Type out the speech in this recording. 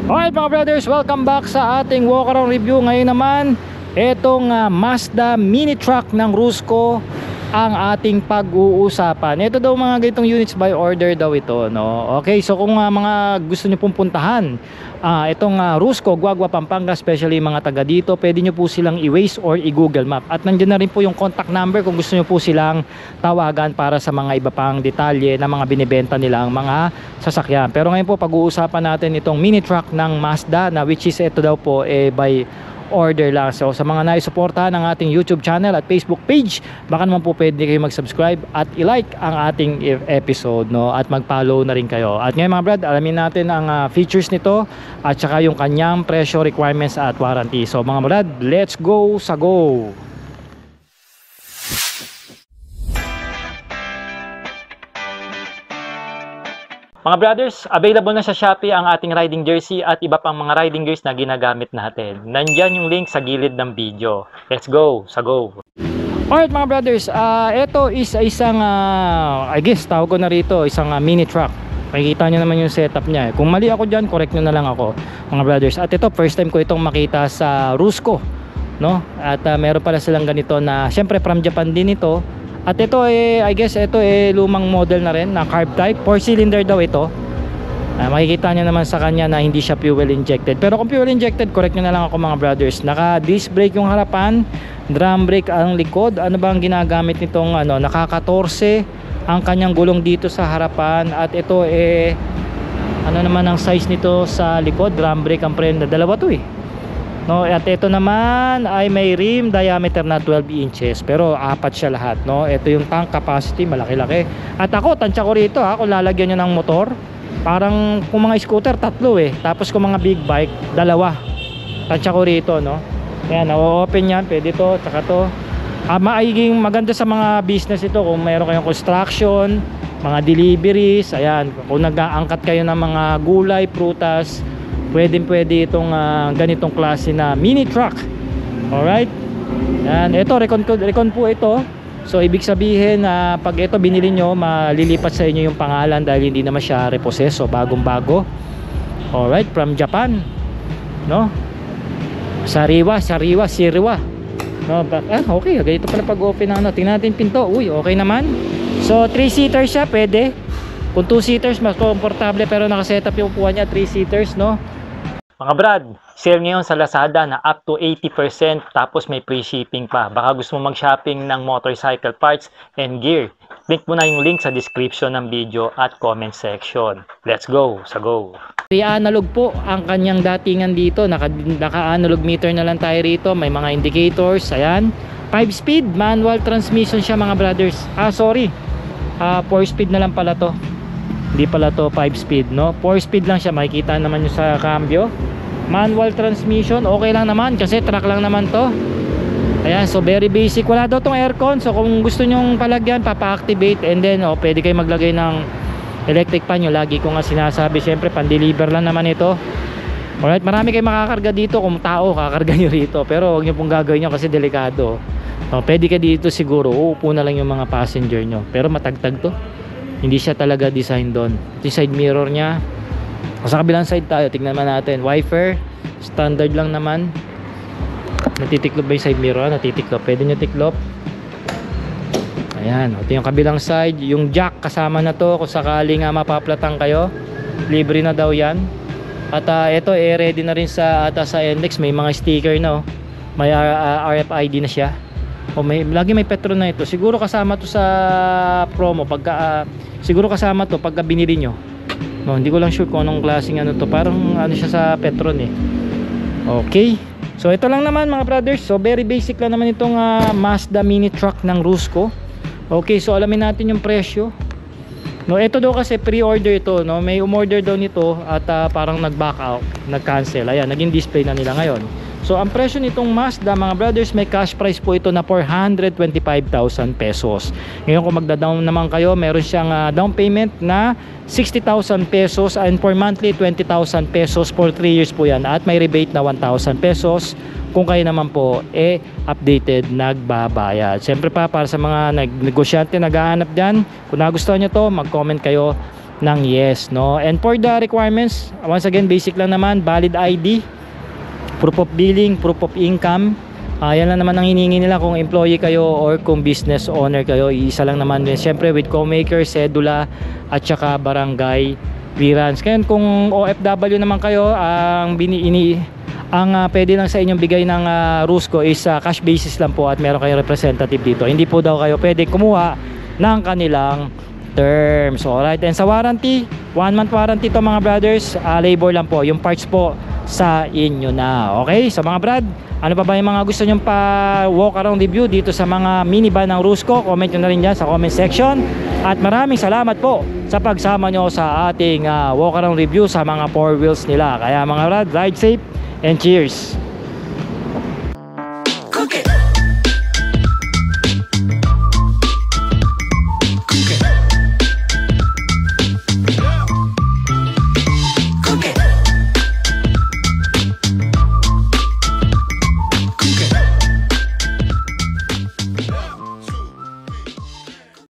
Alright mga brothers, welcome back sa ating walk around review. Ngayon naman, itong Mazda mini truck ng Rusco ang ating pag-uusapan. Ito daw mga ganitong units by order daw ito, no? Okay, so kung mga gusto nyo pong puntahan itong Rusco, Guagua, Pampanga, especially mga taga dito, pwede nyo po silang i-Waze or i-Google Map. At nandiyan na rin po yung contact number kung gusto nyo po silang tawagan para sa mga iba pang detalye na mga binibenta nilang mga sasakyan. Pero ngayon po pag-uusapan natin itong mini truck ng Mazda, na which is ito daw po by order lang. So sa mga naisuportahan ng ating YouTube channel at Facebook page, baka naman po pwede kayo mag-subscribe at i-like ang ating episode, no? At mag-follow na rin kayo. At ngayon mga brad, alamin natin ang features nito at saka yung kanyang presyo, requirements at warranty. So mga brad, let's go sa go! Mga brothers, available na sa Shopee ang ating riding jersey at iba pang mga riding gears na ginagamit natin. Nandyan yung link sa gilid ng video. Let's go, sa go! Alright mga brothers, ito is isang, I guess tawag ko na rito, isang mini truck. Makikita nyo naman yung setup niya. Kung mali ako dyan, correct nyo na lang ako mga brothers. At ito, first time ko itong makita sa Rusco, no? At meron pala silang ganito na, syempre from Japan din ito. At ito I guess ito lumang model na rin na carb type, 4 cylinder daw ito. Makikita nyo naman sa kanya na hindi siya fuel injected. Pero kung fuel injected, correct nyo na lang ako mga brothers. Naka disc brake yung harapan, drum brake ang likod. Ano ba ang ginagamit nitong naka 14 ang kanyang gulong dito sa harapan. At ito ano naman ang size nito sa likod, drum brake ang prenda, dalawa to no? At ito naman ay may rim diameter na 12 inches pero apat siya lahat, no? Ito yung tank capacity, malaki-laki. At ako, tansya ko rito kung lalagyan nyo ng motor, parang kung mga scooter, tatlo tapos kung mga big bike, dalawa. Tansya ko rito, no? Ayan, na-open yan, pwede to, tsaka to. Maiging maganda sa mga business ito kung mayroon kayong construction, mga deliveries, ayan, kung nag-aangkat kayo ng mga gulay, prutas, pwede itong ganitong klase na mini truck. Alright, yan, ito recon po ito. So ibig sabihin na pag ito binili nyo, malilipat sa inyo yung pangalan dahil hindi naman siya reposeso, bagong bago. Alright, from Japan, no? Sariwa no? Okay, ganito pala pag open ng tingnan natin pinto. Uy, okay naman. So 3-seater siya, pwede. Kung 2-seaters mas komportable, pero nakasetup yung upuan niya 3-seaters, no? Mga brad, sale ngayon sa Lazada na up to 80%, tapos may free shipping pa. Baka gusto mo mag-shopping ng motorcycle parts and gear. Link mo na yung link sa description ng video at comment section. Let's go, sa go! Analog po ang kanyang datingan dito. Naka-analog meter na lang tayo rito. May mga indicators, ayan. 5-speed, manual transmission siya mga brothers. 4-speed na lang pala to. Hindi pala to 5-speed, no? 4-speed lang siya, makikita naman nyo sa cambio. Manual transmission, okay lang naman kasi truck lang naman to. Ayan, so very basic. Wala daw tong aircon, so kung gusto nyong palagyan, papa-activate, and then pwede kayo maglagay ng electric pan nyo. Lagi ko nga sinasabi, syempre pan-deliver lang naman ito. Alright, marami kayo makakarga dito. Kung tao, kakarga nyo rito, pero huwag nyo pong gagawin nyo kasi delikado. Pwede ka dito siguro, uupo na lang yung mga passenger nyo, pero matagtag to. Hindi siya talaga design doon. Yung side mirror niya, sa kabilang side tayo, tignan natin. Wiper, standard lang naman. Natitiklop ba yung side mirror? Natitiklop, pwede nyo tiklop. Ayan, ito yung kabilang side. Yung jack kasama na to, kung sakaling mapaplatang kayo, libre na daw yan. At ito ready na rin sa NLEX. May mga sticker na may RFID na siya. Lagi may Petron na ito. Siguro kasama to sa promo siguro kasama to pagka binili nyo. No, hindi ko lang sure kung anong klaseng to. Parang siya sa Petron Okay. So ito lang naman mga brothers. So very basic lang naman itong Mazda mini truck ng Rusco. Okay, so alamin natin yung presyo. No, ito daw kasi pre-order ito, no. May umorder daw nito at parang nag-back out, nag-cancel. Ayan, naging display na nila ngayon. So ang presyo nitong Mazda mga brothers, may cash price po ito na 425,000 pesos. Ngayon kung magda-down naman kayo, meron siyang down payment na 60,000 pesos, and for monthly 20,000 pesos for 3 years po yan, at may rebate na 1,000 pesos kung kayo naman po updated nagbabayad. Siyempre pa, para sa mga negosyante naghahanap dyan, kung nagustuhan nyo to, mag-comment kayo ng yes, no? And for the requirements, once again, basic lang naman, valid ID, proof of billing, proof of income. Yan lang naman ang hiningi nila kung employee kayo or kung business owner kayo. Iisa lang naman din. Siyempre with co-maker, cedula, at saka barangay clearance. Kaya kung OFW naman kayo, ang pwede lang sa inyong bigay ng Rusco is cash basis lang po at meron kayong representative dito. Hindi po daw kayo pwede kumuha ng kanilang terms. Alright, and sa warranty, 1 month warranty to mga brothers. Labor lang po, yung parts po sa inyo na. Okay, so mga brad, ano pa ba yung mga gusto nyong pa walk around review dito sa mga minivan ng Rusco? Comment nyo na rin dyan sa comment section. At maraming salamat po sa pagsama nyo sa ating walk around review sa mga 4 wheels nila. Kaya mga brad, ride safe and cheers!